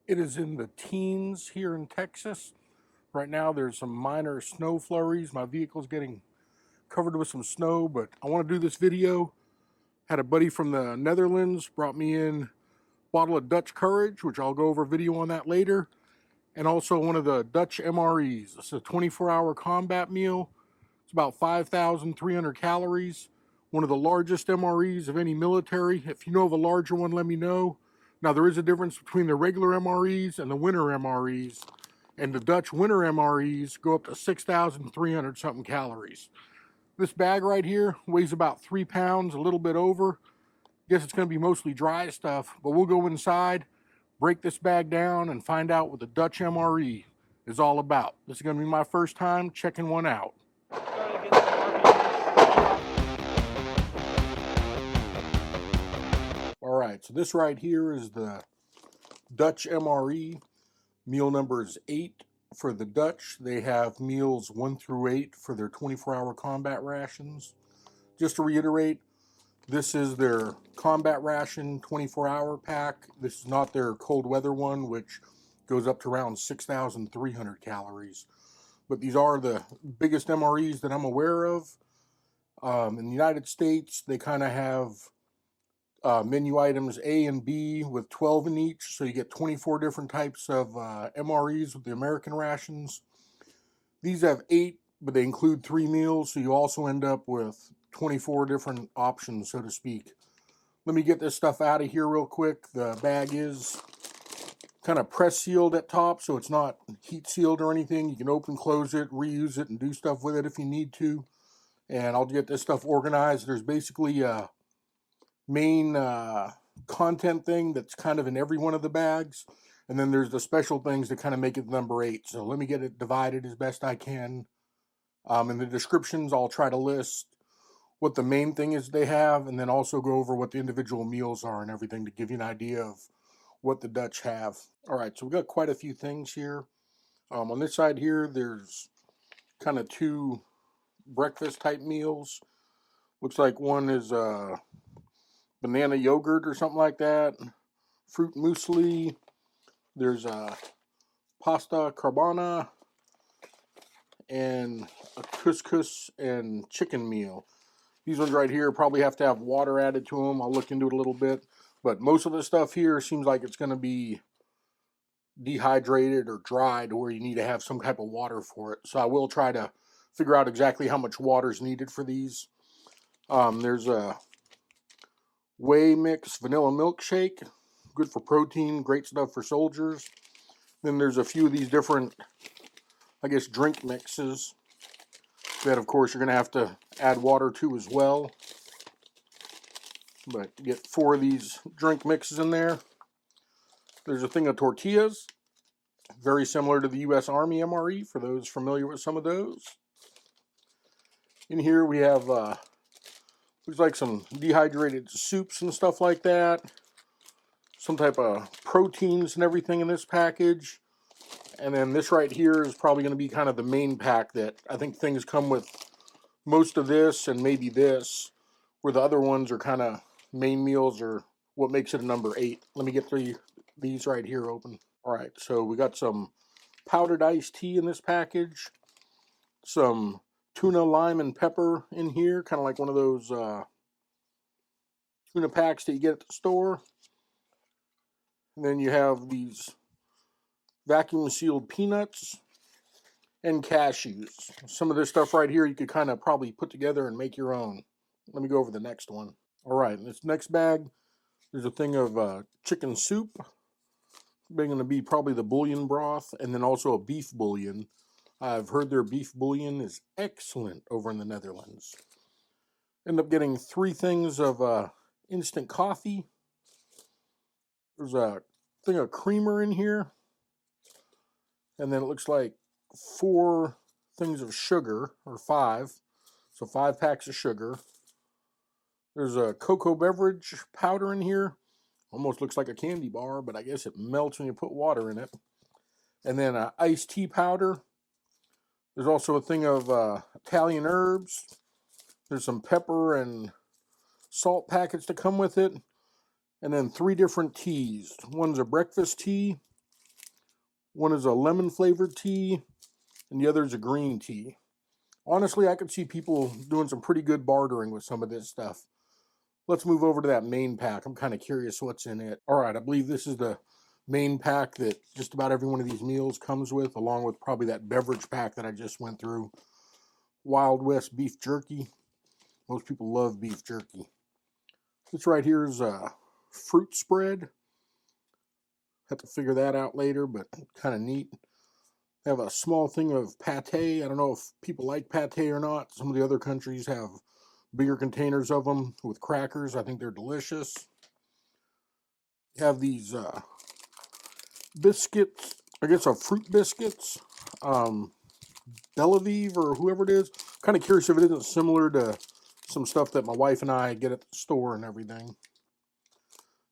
It is in the teens here in Texas. Right now there's some minor snow flurries. My vehicle's getting covered with some snow, but I want to do this video. Had a buddy from the Netherlands brought me in a bottle of Dutch Courage, which I'll go over a video on that later. And also one of the Dutch MREs. It's a 24-hour combat meal. It's about 5,300 calories. One of the largest MREs of any military. If you know of a larger one, let me know. Now, there is a difference between the regular MREs and the winter MREs. And the Dutch winter MREs go up to 6,300 something calories. This bag right here weighs about 3 pounds, a little bit over. Guess it's going to be mostly dry stuff, but we'll go inside, break this bag down, and find out what the Dutch MRE is all about. This is going to be my first time checking one out. All right, so this right here is the Dutch MRE. Meal number is 8 for the Dutch. They have meals 1 through 8 for their 24-hour combat rations. Just to reiterate, this is their combat ration 24-hour pack. This is not their cold weather one, which goes up to around 6,300 calories. But these are the biggest MREs that I'm aware of. In the United States, they kind of have menu items A and B with 12 in each, so you get 24 different types of MREs with the American rations. These have 8, but they include 3 meals, so you also end up with 24 different options, so to speak. Let me get this stuff out of here real quick. The bag is kind of press sealed at top, so it's not heat sealed or anything. You can open, close it, reuse it, and do stuff with it if you need to. And I'll get this stuff organized. There's basically a main content thing that's kind of in every one of the bags, and then there's the special things that kind of make it number 8. So let me get it divided as best I can. In the descriptions, I'll try to list what the main thing is they have, and then also go over what the individual meals are and everything to give you an idea of what the Dutch have. All right, so we've got quite a few things here. On this side here, there's kind of 2 breakfast type meals. Looks like one is banana yogurt or something like that. Fruit muesli. There's pasta carbona and a couscous and chicken meal. These ones right here probably have to have water added to them. I'll look into it a little bit. But most of the stuff here seems like it's going to be dehydrated or dried where you need to have some type of water for it. So I will try to figure out exactly how much water is needed for these. There's a whey mix vanilla milkshake. Good for protein, great stuff for soldiers. Then there's a few of these different, I guess, drink mixes that, of course, you're going to have to add water to as well. But you get 4 of these drink mixes in there. There's a thing of tortillas, very similar to the U.S. Army MRE, for those familiar with some of those. In here we have, looks like some dehydrated soups and stuff like that. Some type of proteins and everything in this package. And then this right here is probably going to be kind of the main pack that I think things come with most of this and maybe this, where the other ones are kind of main meals or what makes it a number 8. Let me get these right here open. All right, so we got some powdered iced tea in this package, some tuna, lime, and pepper in here, kind of like one of those tuna packs that you get at the store. And then you have these vacuum sealed peanuts and cashews. Some of this stuff right here you could kind of probably put together and make your own. Let me go over the next one. All right, in this next bag, there's a thing of chicken soup. They're going to be probably the bouillon broth, and then also a beef bouillon. I've heard their beef bouillon is excellent over in the Netherlands. End up getting 3 things of instant coffee. There's a thing of creamer in here. And then it looks like 4 things of sugar, or 5. So 5 packs of sugar. There's a cocoa beverage powder in here. Almost looks like a candy bar, but I guess it melts when you put water in it. And then iced tea powder. There's also a thing of Italian herbs. There's some pepper and salt packets to come with it. And then 3 different teas. One's a breakfast tea. One is a lemon flavored tea, and the other is a green tea. Honestly, I could see people doing some pretty good bartering with some of this stuff. Let's move over to that main pack. I'm kind of curious what's in it. All right, I believe this is the main pack that just about every one of these meals comes with, along with probably that beverage pack that I just went through. Wild West beef jerky. Most people love beef jerky. This right here is a fruit spread. Have to figure that out later, but kind of neat. They have a small thing of pate. I don't know if people like pate or not. Some of the other countries have bigger containers of them with crackers. I think they're delicious. You have these biscuits. I guess are fruit biscuits. Bellevue or whoever it is. Kind of curious if it isn't similar to some stuff that my wife and I get at the store and everything.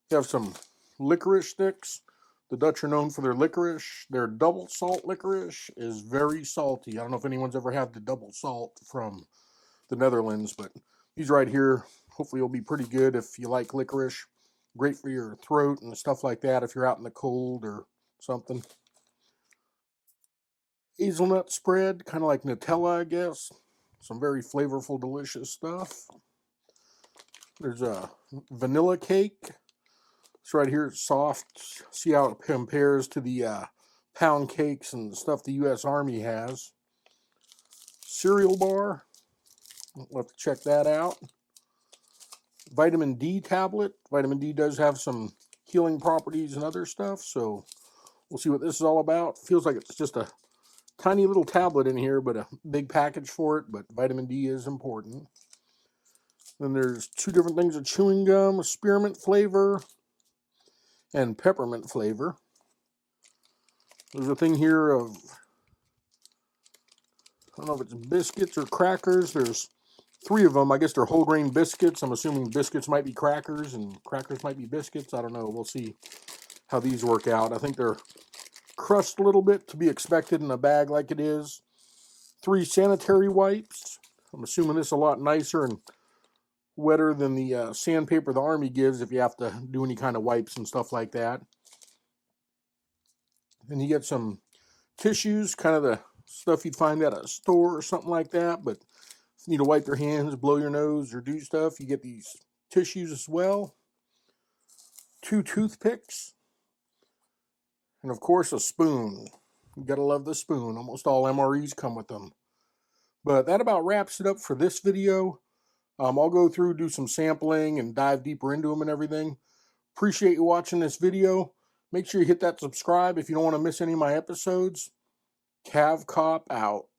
You have some licorice sticks. The Dutch are known for their licorice. Their double salt licorice is very salty. I don't know if anyone's ever had the double salt from the Netherlands, but these right here, hopefully will be pretty good if you like licorice. Great for your throat and stuff like that if you're out in the cold or something. Hazelnut spread, kind of like Nutella, I guess. Some very flavorful, delicious stuff. There's a vanilla cake. This right here is soft. See how it compares to the pound cakes and stuff the U.S. Army has. Cereal bar. We'll have to check that out. Vitamin D tablet. Vitamin D does have some healing properties and other stuff, so we'll see what this is all about. Feels like it's just a tiny little tablet in here, but a big package for it, but vitamin D is important. Then there's two different things of chewing gum, spearmint flavor and peppermint flavor. There's a thing here of, I don't know if it's biscuits or crackers. There's three of them. I guess they're whole grain biscuits. I'm assuming biscuits might be crackers and crackers might be biscuits. I don't know. We'll see how these work out. I think they're crushed a little bit to be expected in a bag like it is. 3 sanitary wipes. I'm assuming this is a lot nicer and wetter than the sandpaper the Army gives if you have to do any kind of wipes and stuff like that. And you get some tissues, kind of the stuff you'd find at a store or something like that, but if you need to wipe your hands, blow your nose, or do stuff, you get these tissues as well. 2 toothpicks. And of course, a spoon. You gotta love the spoon. Almost all MREs come with them. But that about wraps it up for this video. I'll go through, do some sampling, and dive deeper into them and everything. Appreciate you watching this video. Make sure you hit that subscribe if you don't want to miss any of my episodes. Cav Cop out.